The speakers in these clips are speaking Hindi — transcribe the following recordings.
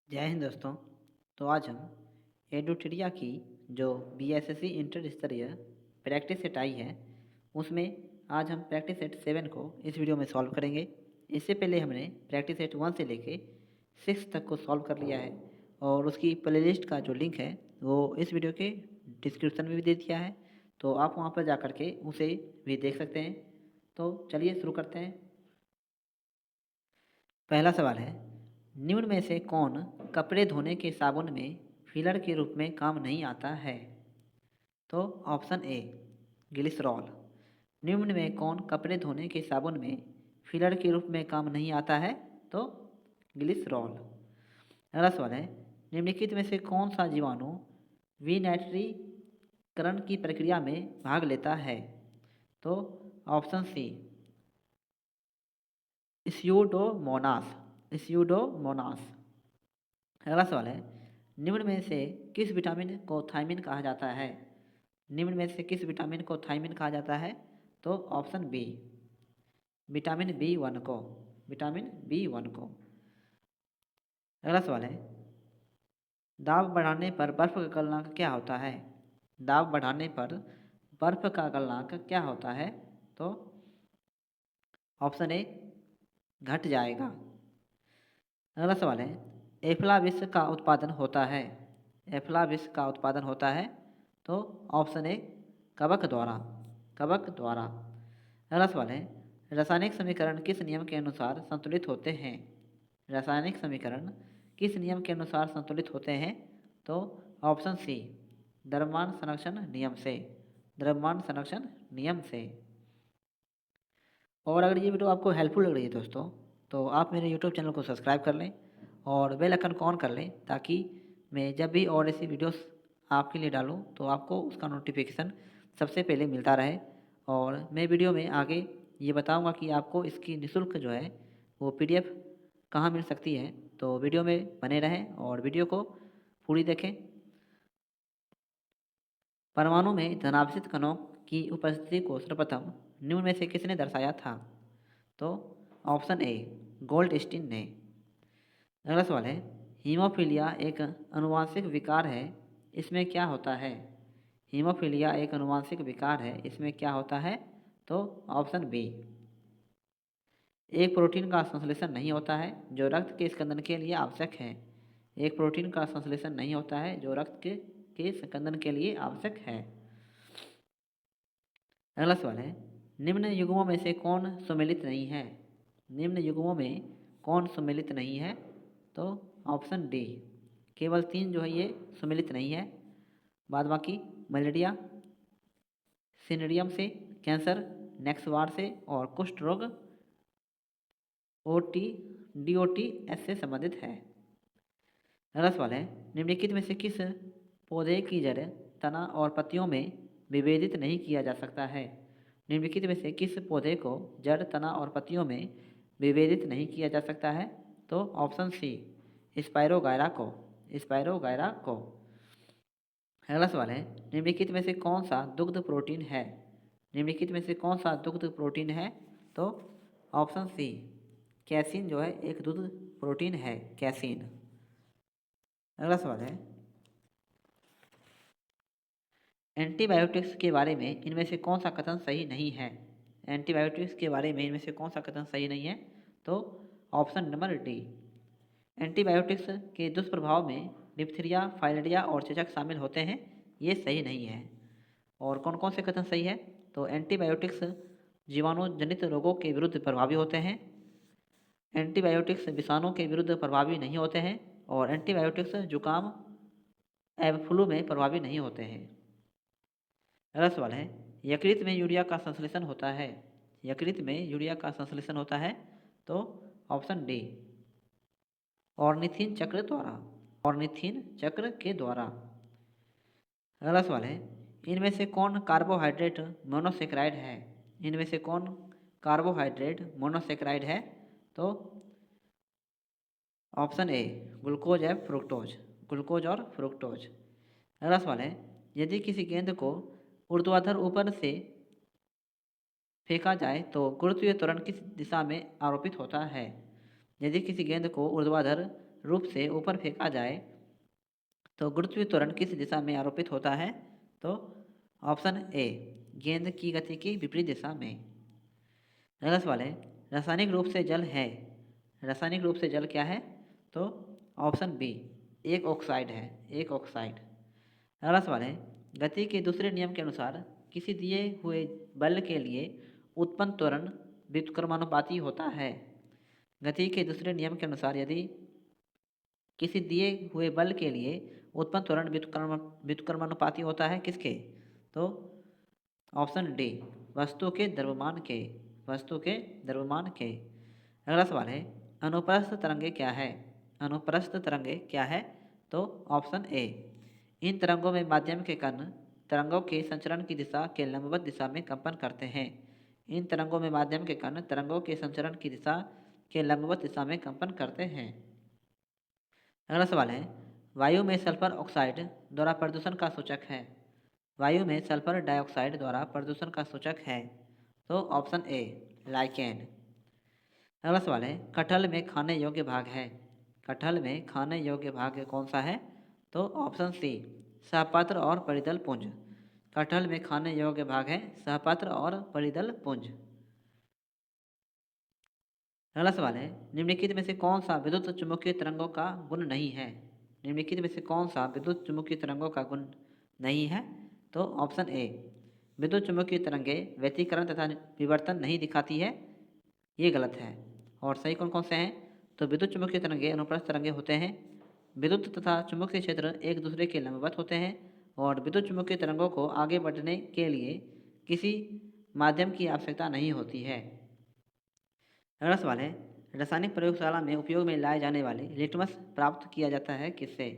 जय हिंद दोस्तों। तो आज हम एडुटेरिया की जो बीएसएससी इंटर स्तरीय प्रैक्टिस सेट आई है उसमें आज हम प्रैक्टिस सेट 7 को इस वीडियो में सॉल्व करेंगे। इससे पहले हमने प्रैक्टिस सेट 1 से लेके 6 तक को सॉल्व कर लिया है और उसकी प्लेलिस्ट का जो लिंक है वो इस वीडियो के डिस्क्रिप्शन में भी दे दिया है, तो आप वहाँ पर जा कर के उसे भी देख सकते हैं। तो चलिए शुरू करते हैं। पहला सवाल है, निम्न में से कौन कपड़े धोने के साबुन में फिलर के रूप में काम नहीं आता है? तो ऑप्शन ए ग्लिसरॉल। निम्न में कौन कपड़े धोने के साबुन में फिलर के रूप में काम नहीं आता है? तो ग्लिसरॉल। अगला सवाल है, निम्नलिखित में से कौन सा जीवाणु विनाइट्रीकरण की प्रक्रिया में भाग लेता है? तो ऑप्शन सी स्यूडोमोनास। अगला सवाल है, निम्न में से किस विटामिन को थायमिन कहा जाता है? निम्न में से किस विटामिन को थायमिन कहा जाता है? तो option B vitamin B one को। अगला सवाल है, दाब बढ़ाने पर बर्फ का गलनांक क्या होता है? दाब बढ़ाने पर बर्फ का गलनांक क्या होता है? तो ऑप्शन ए घट जाएगा। अगला सवाल है, एफ्लाविस का उत्पादन होता है। एफ्लाविस का उत्पादन होता है तो ऑप्शन ए कवक द्वारा। अगला सवाल है, रासायनिक समीकरण किस नियम के अनुसार संतुलित होते हैं? रासायनिक समीकरण किस नियम के अनुसार संतुलित होते हैं? तो ऑप्शन सी द्रव्यमान संरक्षण नियम से। और अगर ये वीडियो आपको हेल्पफुल लग रही है दोस्तों, तो आप मेरे यूट्यूब चैनल को सब्सक्राइब कर लें और बेल आइकन को ऑन कर लें, ताकि मैं जब भी और ऐसी वीडियोस आपके लिए डालूं तो आपको उसका नोटिफिकेशन सबसे पहले मिलता रहे। और मैं वीडियो में आगे ये बताऊंगा कि आपको इसकी निःशुल्क जो है वो पीडीएफ कहाँ मिल सकती है। तो वीडियो में बने रहें और वीडियो को पूरी देखें। परमाणु में धनाभिषिक्त कणों की उपस्थिति को सर्वप्रथम निम्न में से किसने दर्शाया था? तो ऑप्शन ए गोल्डस्टीन ने। अगला सवाल है, हीमोफीलिया एक अनुवांशिक विकार है, इसमें क्या होता है? हीमोफीलिया एक अनुवांशिक विकार है, इसमें क्या होता है? तो ऑप्शन बी एक प्रोटीन का संश्लेषण नहीं होता है जो रक्त के स्कंदन के लिए आवश्यक है। एक प्रोटीन का संश्लेषण नहीं होता है जो रक्त के स्कंदन के लिए आवश्यक है। अगला सवाल है, निम्न युग्मों में से कौन सुमेलित नहीं है? निम्न युग्मों में कौन सुमेलित नहीं है? तो ऑप्शन डी केवल 3 जो है ये सुमेलित नहीं है। बाद बाकी मलेरिया, सिनेरियम से, कैंसर, नेक्सवार से और कुष्ठ रोग ओटी डीओटी एस से संबंधित है। अगला सवाल है, निम्नलिखित में से किस पौधे की जड़, तना और पत्तियों में विभेदित नहीं किया जा सकता है? निम्नलिखित में से किस पौधे को जड़, तना और पत्तियों में विभेदित नहीं किया जा सकता है? तो ऑप्शन सी स्पाइरोगायरा को। अगला सवाल है, निम्नलिखित में से कौन सा दुग्ध प्रोटीन है? निम्नलिखित में से कौन सा दुग्ध प्रोटीन है? तो ऑप्शन सी कैसीन जो है एक दुग्ध प्रोटीन है, कैसीन। अगला सवाल है, एंटीबायोटिक्स के बारे में इनमें से कौन सा कथन सही नहीं है? एंटीबायोटिक्स के बारे में इनमें से कौन सा कथन सही नहीं है? तो ऑप्शन नंबर डी एंटीबायोटिक्स के दुष्प्रभाव में डिप्थीरिया, फाइलेरिया और चेचक शामिल होते हैं, ये सही नहीं है। और कौन कौन से कथन सही है? तो एंटीबायोटिक्स जीवाणु जनित रोगों के विरुद्ध प्रभावी होते हैं, एंटीबायोटिक्स विषाणु के विरुद्ध प्रभावी नहीं होते हैं और एंटीबायोटिक्स जुकाम एवं फ्लू में प्रभावी नहीं होते हैं। अगला सवाल है, यकृत में यूरिया का संश्लेषण होता है। यकृत में यूरिया का संश्लेषण होता है तो ऑप्शन डी ऑर्निथिन चक्र के द्वारा। अगला सवाल है, इनमें से कौन कार्बोहाइड्रेट मोनोसेक्राइड है? इनमें से कौन कार्बोहाइड्रेट मोनोसेक्राइड है? तो ऑप्शन ए ग्लूकोज और फ्रुक्टोज। अगला सवाल है, यदि किसी गेंद को ऊर्ध्वाधर ऊपर से फेंका जाए तो गुरुत्वीय त्वरण किस दिशा में आरोपित होता है? यदि किसी गेंद को ऊर्ध्वाधर रूप से ऊपर फेंका जाए तो गुरुत्वीय त्वरण किस दिशा में आरोपित होता है? तो ऑप्शन ए, गेंद की गति की विपरीत दिशा में। अगला सवाल है, रासायनिक रूप से जल है। रासायनिक रूप से जल क्या है? तो ऑप्शन बी, एक ऑक्साइड है, एक ऑक्साइड। अगला सवाल है, गति के दूसरे नियम के अनुसार किसी दिए हुए बल के लिए उत्पन्न त्वरण व्युत्क्रमानुपाती होता है। गति के दूसरे नियम के अनुसार यदि किसी दिए हुए बल के लिए उत्पन्न त्वरण व्युत्क्रमानुपाती होता है किसके? तो ऑप्शन डी, वस्तु के द्रव्यमान के, वस्तु के द्रव्यमान के। अगला सवाल है, अनुप्रस्थ तरंगे क्या है? अनुप्रस्थ तरंगे क्या है? तो ऑप्शन ए, इन तरंगों में माध्यम के कण तरंगों के संचरण की दिशा के लंबवत दिशा में कंपन करते हैं। इन तरंगों में माध्यम के कण तरंगों के संचरण की दिशा के लंबवत दिशा में कंपन करते हैं। अगला सवाल है, वायु में सल्फर ऑक्साइड द्वारा प्रदूषण का सूचक है। वायु में सल्फर डाइऑक्साइड द्वारा प्रदूषण का सूचक है। तो ऑप्शन ए, लाइकेन। अगला सवाल है, कटहल में खाने योग्य भाग है। कटहल में खाने योग्य भाग कौन सा है? तो ऑप्शन सी, सहपत्र और परिदल पुंज। कटहल में खाने योग्य भाग है सहपत्र और परिदल पुंज। अगला सवाल है, निम्नलिखित में से कौन सा विद्युत चुम्बकीय तरंगों का गुण नहीं है? निम्नलिखित में से कौन सा विद्युत चुम्बकीय तरंगों का गुण नहीं है? तो ऑप्शन ए, विद्युत चुम्बकीय तरंगे व्यतिकरण तथा विवर्तन नहीं दिखाती है, ये गलत है। और सही कौन कौन से हैं? तो विद्युत चुम्बकीय तरंगे अनुप्रस्थ तरंगे होते हैं, विद्युत तथा चुंबकीय क्षेत्र एक दूसरे के लंबवत होते हैं, और विद्युत चुम्बकीय तरंगों को आगे बढ़ने के लिए किसी माध्यम की आवश्यकता नहीं होती है। अगला सवाल है, रासायनिक प्रयोगशाला में उपयोग में लाए जाने वाले लिटमस प्राप्त किया जाता है किससे?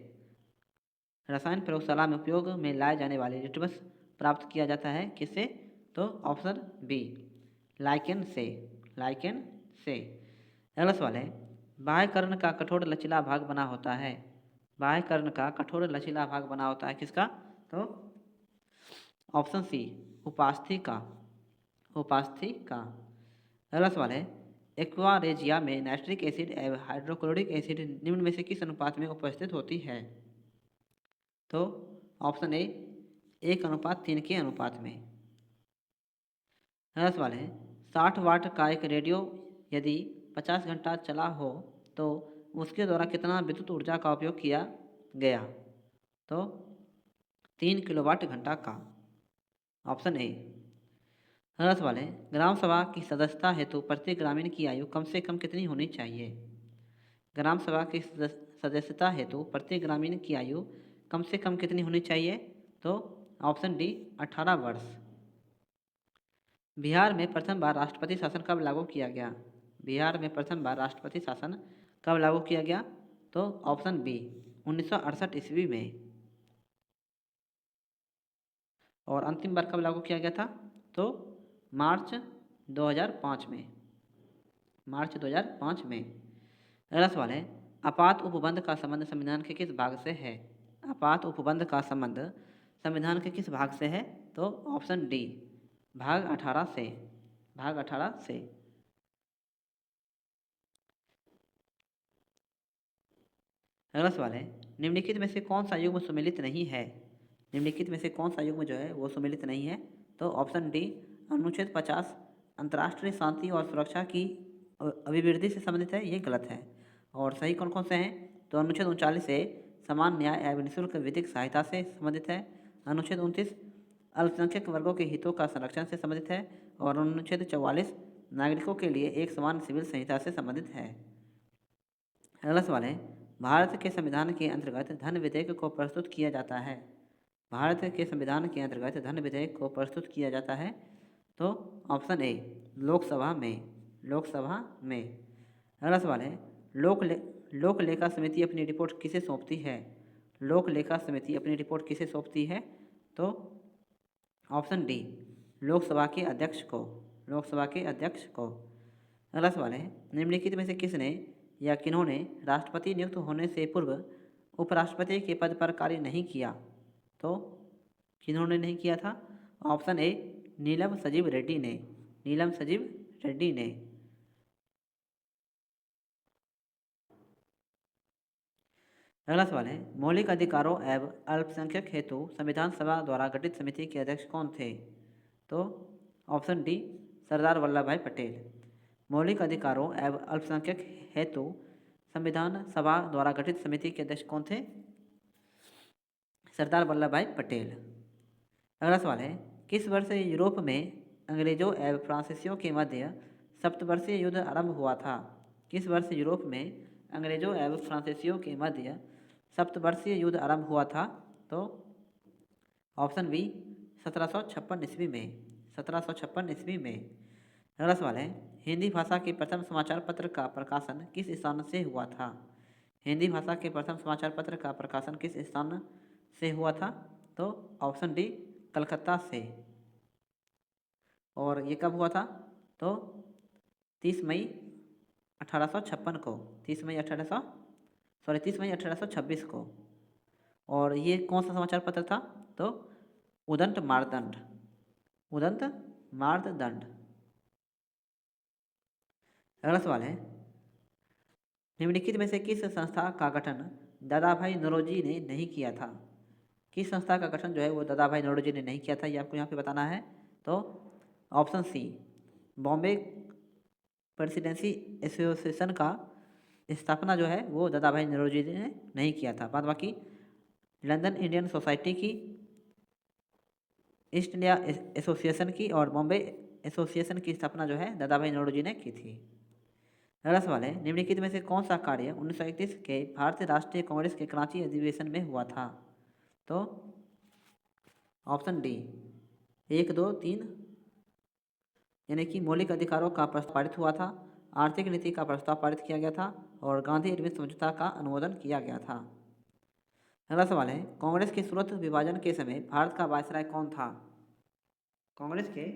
रासायनिक प्रयोगशाला में उपयोग में लाए जाने वाले लिटमस प्राप्त किया जाता है किससे? तो ऑप्शन बी, लाइकेन से, लाइकेन से। अगला सवाल है, बाह्य कर्ण का कठोर लचीला भाग बना होता है। बाह्य कर्ण का कठोर लचीला भाग बना होता है किसका? तो ऑप्शन सी, उपास्थि का, उपास्थि का। अगला सवाल है, एक्वारेजिया में नाइट्रिक एसिड एवं हाइड्रोक्लोरिक एसिड निम्न में से किस अनुपात में उपस्थित होती है? तो ऑप्शन ए, 1:3 के अनुपात में। अगला सवाल है, 60 वाट का एक रेडियो यदि 50 घंटा चला हो तो उसके द्वारा कितना विद्युत ऊर्जा का उपयोग किया गया? तो 3 किलोवाट घंटा का, ऑप्शन ए। अगला सवाल है, ग्राम सभा की सदस्यता हेतु प्रत्येक ग्रामीण की आयु कम से कम कितनी होनी चाहिए? ग्राम सभा की सदस्यता हेतु प्रत्येक ग्रामीण की आयु कम से कम कितनी होनी चाहिए? तो ऑप्शन डी, 18 वर्ष। बिहार में प्रथम बार राष्ट्रपति शासन कब लागू किया गया? बिहार में प्रथम बार राष्ट्रपति शासन कब लागू किया गया? तो ऑप्शन बी, 1968 ईस्वी में। और अंतिम बार कब लागू किया गया था? तो मार्च 2005 में, मार्च 2005 में। अगला सवाल है, आपात उपबंध का संबंध संविधान के किस भाग से है? आपात उपबंध का संबंध संविधान के किस भाग से है? तो ऑप्शन डी, भाग 18 से, भाग 18 से। अगला सवाल है, निम्नलिखित में से कौन सा युग्म सुमेलित नहीं है? निम्नलिखित में से कौन सा युग्म जो है वो सुमेलित नहीं है? तो ऑप्शन डी, अनुच्छेद 50 अंतर्राष्ट्रीय शांति और सुरक्षा की अभिवृद्धि से संबंधित है, ये गलत है। और सही कौन कौन से हैं? तो अनुच्छेद 39 से समान न्याय एवं निःशुल्क विधिक सहायता से संबंधित है, अनुच्छेद 29 अल्पसंख्यक वर्गों के हितों का संरक्षण से संबंधित है, और अनुच्छेद 44 नागरिकों के लिए एक समान सिविल संहिता से संबंधित है। अगला सवाल है, भारत के संविधान के अंतर्गत धन विधेयक को प्रस्तुत किया जाता है। भारत के संविधान के अंतर्गत धन विधेयक को प्रस्तुत किया जाता है। तो ऑप्शन ए, लोकसभा में, लोकसभा में। अगला सवाल है, लोक लेखा समिति अपनी रिपोर्ट किसे सौंपती है? लोक लेखा समिति अपनी रिपोर्ट किसे सौंपती है? तो ऑप्शन डी, लोकसभा के अध्यक्ष को, लोकसभा के अध्यक्ष को। अगला सवाल है, निम्नलिखित में से किसने या किन्होंने राष्ट्रपति नियुक्त होने से पूर्व उपराष्ट्रपति के पद पर कार्य नहीं किया? तो किन्होंने नहीं किया था? ऑप्शन ए, नीलम संजीव रेड्डी ने, नीलम संजीव रेड्डी ने। अगला सवाल है, मौलिक अधिकारों एवं अल्पसंख्यक हेतु संविधान सभा द्वारा गठित समिति के अध्यक्ष कौन थे? तो ऑप्शन डी सरदार वल्लभ भाई पटेल। मौलिक अधिकारों एवं अल्पसंख्यक हेतु संविधान सभा द्वारा गठित समिति के अध्यक्ष कौन थे? सरदार वल्लभ भाई पटेल। अगला सवाल है, किस वर्ष यूरोप में अंग्रेजों एवं फ्रांसीसियों के मध्य सप्तवर्षीय युद्ध आरंभ हुआ था? किस वर्ष यूरोप में अंग्रेजों एवं फ्रांसीसियों के मध्य सप्तवर्षीय युद्ध आरंभ हुआ था? तो ऑप्शन बी 1756 ईस्वी में। 1756 ईस्वी में। अगला सवाल है, हिंदी भाषा के प्रथम समाचार पत्र का प्रकाशन किस स्थान से हुआ था? हिंदी भाषा के प्रथम समाचार पत्र का प्रकाशन किस स्थान से हुआ था? तो ऑप्शन डी कलकत्ता से। और ये कब हुआ था? तो 30 मई 1856 को। 30 मई 1826 को। और ये कौन सा समाचार पत्र था? तो उदंत मार्तंड। उदंत मार्तंड। अगला सवाल है, निम्नलिखित में से किस संस्था का गठन दादा भाई नौरोजी ने नहीं किया था? किस संस्था का गठन जो है वो दादा भाई नौरोजी ने नहीं किया था, ये आपको यहाँ पे बताना है। तो option C Bombay presidency association का स्थापना जो है वो दादा भाई नौरोजी ने नहीं किया था। बाद बाकी लंदन इंडियन सोसाइटी की, ईस्ट इंडिया एसोसिएशन की और बॉम्बे एसोसिएशन की स्थापना जो है दादा भाई नौरोजी ने की थी। अगला सवाल है, निम्नलिखित में से कौन सा कार्य 1931 के भारतीय राष्ट्रीय कांग्रेस के कराची अधिवेशन में हुआ था? तो ऑप्शन डी 1, 2, 3 यानी कि मौलिक अधिकारों का प्रस्ताव पारित हुआ था, आर्थिक नीति का प्रस्ताव पारित किया गया था और गांधी इरविन समझौता का अनुमोदन किया गया था। अगला सवाल है, कांग्रेस के सूरत विभाजन के समय भारत का वायसराय कौन था? कांग्रेस के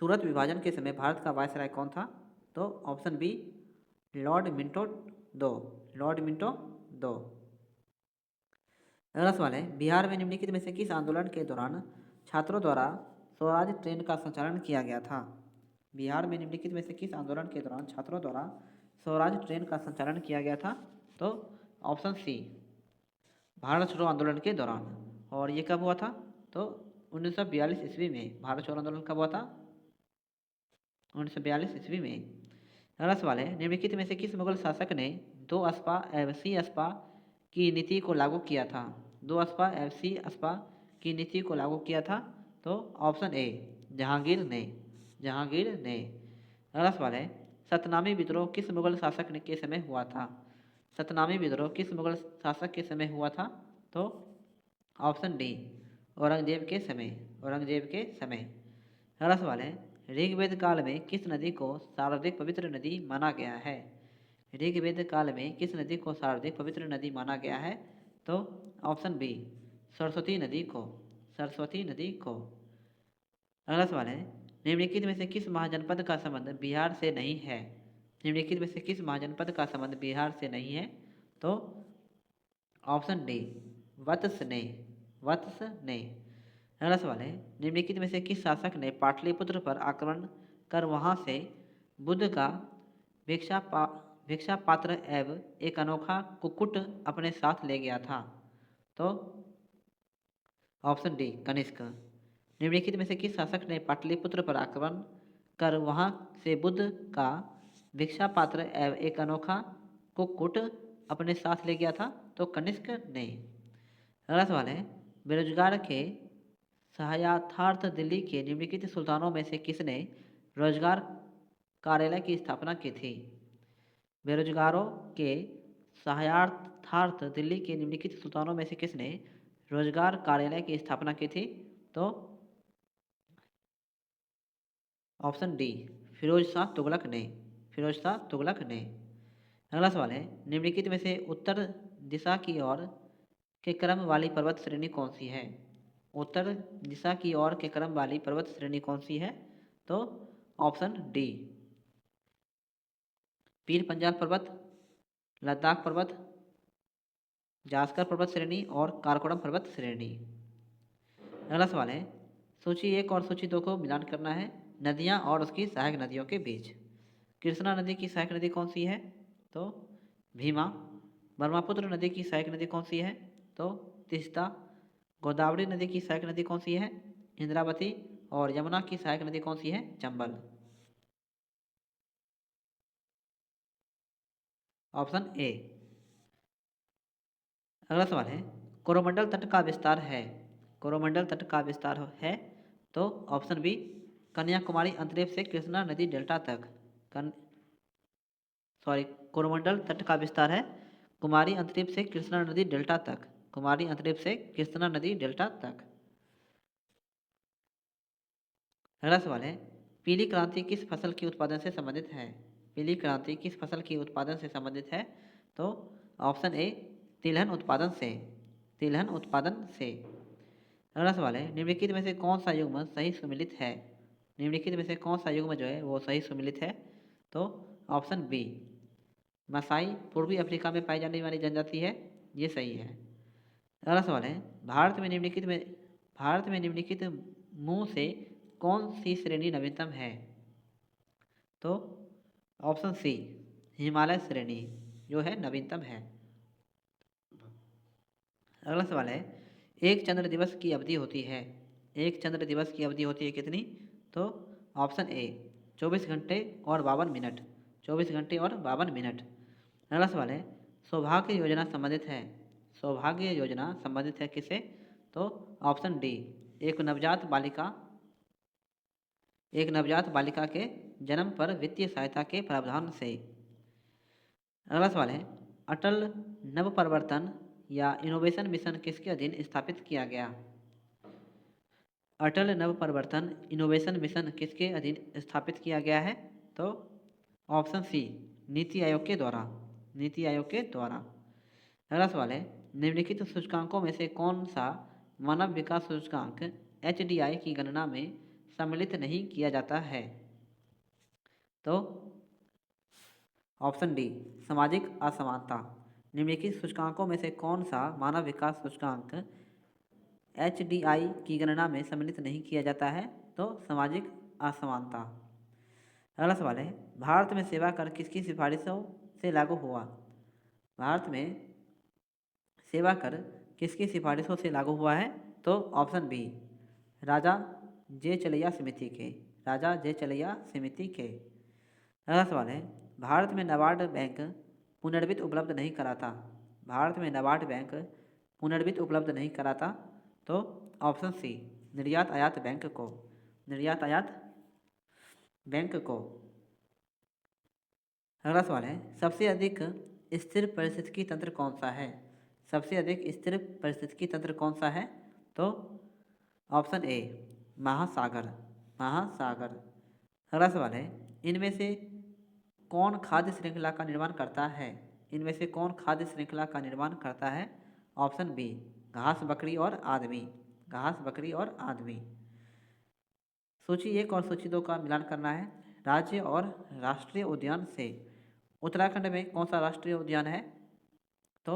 सूरत विभाजन के समय भारत का वायसराय कौन था? तो ऑप्शन बी लॉर्ड मिंटो दो। लॉर्ड मिंटो दो। अगला सवाल है, बिहार में निम्नलिखित में से किस आंदोलन के दौरान छात्रों द्वारा स्वराज ट्रेन का संचालन किया गया था? बिहार में निम्नलिखित में से किस आंदोलन के दौरान छात्रों द्वारा स्वराज ट्रेन का संचालन किया गया था? तो ऑप्शन सी भारत छोड़ो आंदोलन के दौरान। और ये कब हुआ था? तो 1942 ईस्वी में। भारत छोड़ो आंदोलन कब हुआ था? 1942 ईस्वी में। अगला सवाल है, निम्नलिखित में से किस मुगल शासक ने 2 अस्पा एवं सी अस्पा की नीति को लागू किया था? 2 अस्पा एवं सी अस्पा की नीति को लागू किया था? तो ऑप्शन ए जहांगीर ने। जहांगीर ने। अगला सवाल है, सतनामी विद्रोह किस मुगल शासक के समय हुआ था? सतनामी विद्रोह किस मुगल शासक के समय हुआ था? तो ऑप्शन डी औरंगजेब के समय। औरंगजेब के समय। अगला सवाल है, ऋग्वेद काल में किस नदी को सर्वाधिक पवित्र नदी माना गया है? ऋग्वेद काल में किस नदी को सर्वाधिक पवित्र नदी माना गया है? तो ऑप्शन बी सरस्वती नदी को। सरस्वती नदी को। अगला सवाल है, निम्नलिखित में से किस महाजनपद का संबंध बिहार से नहीं है? निम्नलिखित में से किस महाजनपद का संबंध बिहार से नहीं है? तो ऑप्शन डी वत्स ने। वत्स ने। अगला सवाल है, निम्नलिखित में से किस शासक ने पाटलिपुत्र पर आक्रमण कर वहां से बुद्ध का भिक्षा पात्र एवं एक अनोखा कुक्कुट अपने साथ ले गया था? तो ऑप्शन डी कनिष्क। निम्नलिखित में से किस शासक ने पाटलिपुत्र पर आक्रमण कर वहां से बुद्ध का भिक्षा पात्र एवं एक अनोखा कुक्कुट अपने साथ ले गया था? तो कनिष्क ने। अगला सवाल है, बेरोजगार के सहायतार्थ दिल्ली के निम्नलिखित सुल्तानों में से किसने रोजगार कार्यालय की स्थापना की थी? बेरोजगारों के सहायतार्थ दिल्ली के निम्नलिखित सुल्तानों में से किसने रोजगार कार्यालय की स्थापना की थी? तो ऑप्शन डी फिरोज शाह तुगलक ने। फिरोज शाह तुगलक ने। अगला सवाल है, निम्नलिखित में से उत्तर दिशा की ओर के क्रम वाली पर्वत श्रेणी कौन सी है? उत्तर दिशा की ओर के क्रम वाली पर्वत श्रेणी कौन सी है? तो ऑप्शन डी पीर पंजाल पर्वत, लद्दाख पर्वत, जास्कर पर्वत श्रेणी और काराकोरम पर्वत श्रेणी। अगला सवाल है, सूची 1 और सूची 2 को मिलान करना है नदियां और उसकी सहायक नदियों के बीच। कृष्णा नदी की सहायक नदी कौन सी है? तो भीमा। ब्रह्मपुत्र नदी की सहायक नदी कौन सी है? तो तीस्ता। गोदावरी नदी की सहायक नदी कौन सी है? इंद्रावती। और यमुना की सहायक नदी कौन सी है? चंबल। Option A. अगला सवाल है, कोरोमंडल तट का विस्तार है। कोरोमंडल तट का विस्तार है तो ऑप्शन बी, कन्याकुमारी अंतरिक्ष से कृष्णा नदी डेल्टा तक। कोरोमंडल तट का विस्तार है कुमारी अंतरिक्ष से कृष्णा नदी डेल्टा तक। कुमारी अंतरिक्ष से कृष्णा नदी डेल्टा तक। अगला सवाल है, पीली क्रांति किस फसल के उत्पादन से संबंधित है? पीली क्रांति किस फसल के उत्पादन से संबंधित है? तो ऑप्शन ए, तिलहन उत्पादन से। तिलहन उत्पादन से। अगला सवाल है, निम्नलिखित में से कौन सा युग्म सही सुमिलित है? निम्नलिखित में से कौन सा युग्म जो है वो सही सुमिलित है? तो ऑप्शन बी, मसाई पूर्वी अफ्रीका में पाई जाने वाली जनजाति है, ये सही है। अगला सवाल है, भारत में निम्नलिखित मुंह से कौन सी श्रेणी नवीनतम है? तो ऑप्शन सी, हिमालय श्रेणी जो है नवीनतम है। अगला सवाल है, एक चंद्र दिवस की अवधि होती है। एक चंद्र दिवस की अवधि होती है कितनी? तो ऑप्शन ए, 24 घंटे और 52 मिनट। 24 घंटे और 52 मिनट। अगला सवाल है, सौभाग्य योजना संबंधित है। सौभाग्य योजना संबंधित है किससे? तो ऑप्शन डी, एक नवजात बालिका के जन्म पर वित्तीय सहायता के प्रावधान से। अगला सवाल है, अटल नवप्रवर्तन या इनोवेशन मिशन किसके अधीन स्थापित किया गया? अटल नवप्रवर्तन इनोवेशन मिशन किसके अधीन स्थापित किया गया है? तो ऑप्शन सी, नीति आयोग के द्वारा। नीति आयोग के द्वारा। अगला सवाल है, निम्नलिखित सूचकांकों में से कौन सा मानव विकास सूचकांक HDI की गणना में सम्मिलित नहीं किया जाता है? तो ऑप्शन डी, सामाजिक असमानता। निम्नलिखित सूचकांकों में से कौन सा मानव विकास सूचकांक HDI की गणना में सम्मिलित नहीं किया जाता है? तो सामाजिक असमानता। अगला सवाल है, भारत में सेवा कर किसकी सिफारिशों से लागू हुआ? भारत में सेवा कर किसकी सिफारिशों से लागू हुआ है? तो ऑप्शन बी, राजा जे चलैया समिति के। राजा जे चलैया समिति के। अगला सवाल है, भारत में नाबार्ड बैंक पुनर्वित्त उपलब्ध नहीं कराता। भारत में नाबार्ड बैंक पुनर्वित्त उपलब्ध नहीं कराता। तो ऑप्शन सी, निर्यात आयात बैंक को। निर्यात आयात बैंक को। अगला सवाल है, सबसे अधिक स्थिर पारिस्थितिकी तंत्र कौन सा है? सबसे अधिक स्थिर पारिस्थितिकी तंत्र कौन सा है? तो ऑप्शन ए, महासागर। महासागर। अगला सवाल है, इनमें से कौन खाद्य श्रृंखला का निर्माण करता है? इनमें से कौन खाद्य श्रृंखला का निर्माण करता है? ऑप्शन बी, घास बकरी और आदमी। घास बकरी और आदमी। सूची 1 और सूची 2 का मिलान करना है। राज्य और राष्ट्रीय उद्यान से उत्तराखंड में कौन सा राष्ट्रीय उद्यान है? तो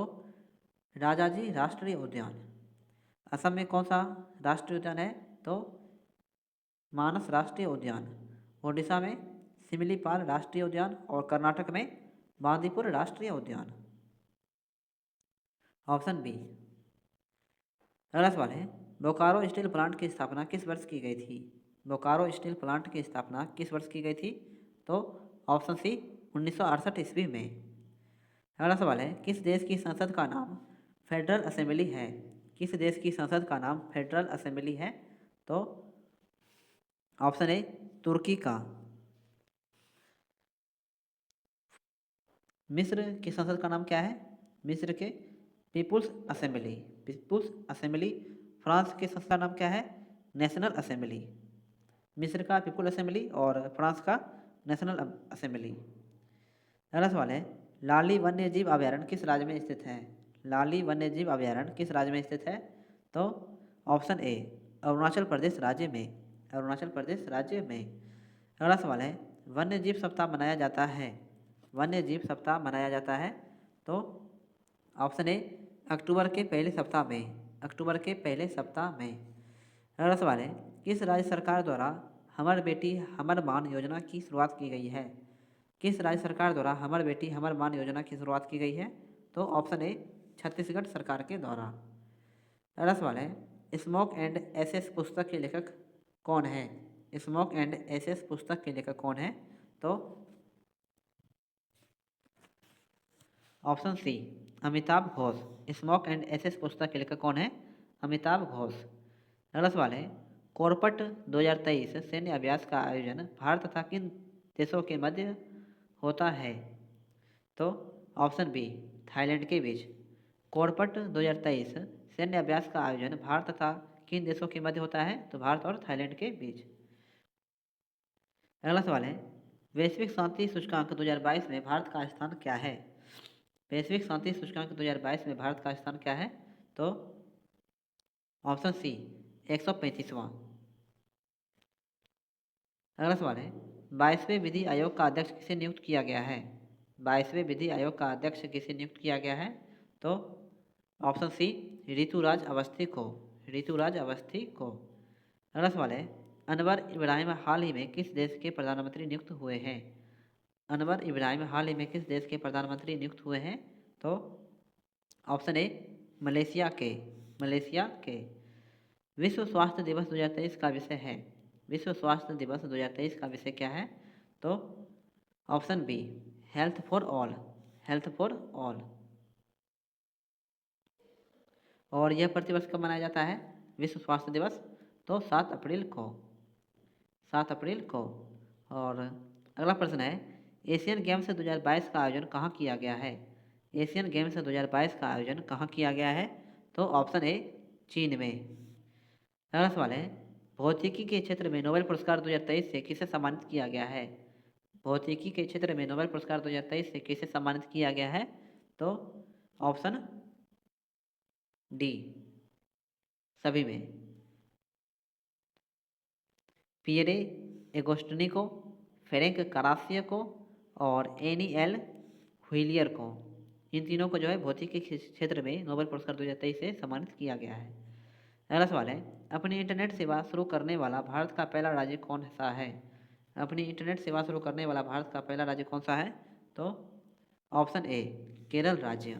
राजाजी राष्ट्रीय उद्यान। असम में कौन सा राष्ट्रीय उद्यान है? तो मानस राष्ट्रीय उद्यान। ओडिशा में सिमिलीपाल राष्ट्रीय उद्यान और कर्नाटक में बांदीपुर राष्ट्रीय उद्यान। Option B. अगला सवाल है, बोकारो स्टील प्लांट की स्थापना किस वर्ष की गई थी? बोकारो स्टील प्लांट की स्थापना किस वर्ष की गई थी? तो ऑप्शन सी, 1968 ईस्वी में। अगला सवाल है, किस देश की संसद का नाम फेडरल असेंबली है? किस देश की संसद का नाम फेडरल असेंबली है? तो ऑप्शन ए, तुर्की का। मिस्र की संसद का नाम क्या है? मिस्र के people's assembly. People's assembly. France की संसद का नाम क्या है? National assembly. मिस्र का पीपुल असेंबली और फ्रांस का नेशनल असेंबली। अगला सवाल है, लाली वन्यजीव अभयारण्य किस राज्य में स्थित है? लाली वन्यजीव अभयारण्य किस राज्य में स्थित है? तो ऑप्शन ए, अरुणाचल प्रदेश राज्य में। अरुणाचल प्रदेश राज्य में। अगला सवाल है, वन्यजीव सप्ताह मनाया जाता है। वन्यजीव सप्ताह मनाया जाता है। तो ऑप्शन ए, अक्टूबर के पहले सप्ताह में। अक्टूबर के पहले सप्ताह में। अगला सवाल है, किस राज्य सरकार द्वारा हमर बेटी हमर मान योजना की शुरुआत की गई है? किस राज्य सरकार द्वारा हमर बेटी हमर मान योजना की शुरुआत की गई है? तो ऑप्शन ए छत्तीसगढ़ सरकार के द्वारा। अगला सवाल है स्मोक एंड एसेस पुस्तक के लेखक कौन है? स्मोक एंड एसेस पुस्तक के लेखक कौन है? तो option C Amitav Ghosh. Smoke and ashes पुस्तक के लेखक कौन है? अमिताभ घोष। अगला सवाल है कोरपट 2023 सैन्य अभ्यास का आयोजन भारत तथा किन देशों के मध्य होता है? तो ऑप्शन बी थाईलैंड के बीच। कोरपट 2023 सैन्य अभ्यास का आयोजन भारत तथा किन देशों के मध्य होता है? तो भारत और थाईलैंड के बीच। अगला सवाल है वैश्विक शांति सूचकांक 2022 में भारत का स्थान क्या है? वैश्विक शांति सूचकांक 2022 में भारत का स्थान क्या है? तो ऑप्शन सी 135वां। अगला सवाल है 22वें विधि आयोग का अध्यक्ष किसे नियुक्त किया गया है? 22वें विधि आयोग का अध्यक्ष किसे नियुक्त किया गया है? तो ऑप्शन सी ऋतुराज अवस्थी को। ऋतुराज अवस्थी को। अगला सवाल है अनवर इब्राहिम हाल ही में किस देश के प्रधानमंत्री नियुक्त हुए हैं? अनवर इब्राहिम हाल ही में किस देश के प्रधानमंत्री नियुक्त हुए हैं? तो ऑप्शन ए मलेशिया के। मलेशिया के। विश्व स्वास्थ्य दिवस 2023 का विषय है। विश्व स्वास्थ्य दिवस 2023 का विषय क्या है? तो option B health for all. Health for all. और यह प्रतिवर्ष कब मनाया जाता है विश्व स्वास्थ्य दिवस? तो 7 अप्रैल को। 7 अप्रैल को। और अगला प्रश्न है एशियन गेम्स 2022 का आयोजन कहाँ किया गया है? एशियन गेम्स 2022 का आयोजन कहाँ किया गया है? तो ऑप्शन ए चीन में। अगला सवाल है भौतिकी के क्षेत्र में नोबेल पुरस्कार 2023 से किसे सम्मानित किया गया है? भौतिकी के क्षेत्र में नोबेल पुरस्कार 2023 से किसे सम्मानित किया गया है? तो ऑप्शन डी सभी में। पियरे एगोस्टिनी को, फ्रैंक करासिया को और एनी एल व्हीलियर को, इन तीनों को जो है भौतिकी के क्षेत्र में नोबेल पुरस्कार 2023 से सम्मानित किया गया है। अगला सवाल है अपनी इंटरनेट सेवा शुरू करने वाला भारत का पहला राज्य कौन सा है? अपनी इंटरनेट सेवा शुरू करने वाला भारत का पहला राज्य कौन सा है? तो ऑप्शन ए केरल राज्य।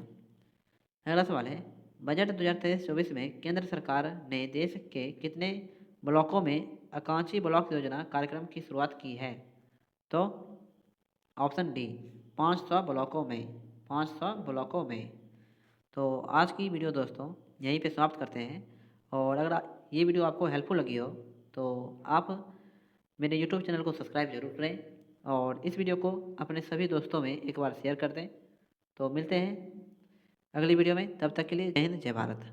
अगला सवाल है बजट 2023-24 में केंद्र सरकार ने देश के कितने ब्लॉकों में आकांक्षी ब्लॉक योजना कार्यक्रम की शुरुआत की है? तो ऑप्शन डी 500 ब्लॉकों में। 500 ब्लॉकों में। तो आज की वीडियो दोस्तों यहीं पे समाप्त करते हैं। और अगर ये वीडियो आपको हेल्पफुल लगी हो तो आप मेरे यूट्यूब चैनल को सब्सक्राइब जरूर करें और इस वीडियो को अपने सभी दोस्तों में एक बार शेयर कर दें। तो मिलते हैं अगली वीडियो में, तब तक के लिए जय हिंद जय भारत।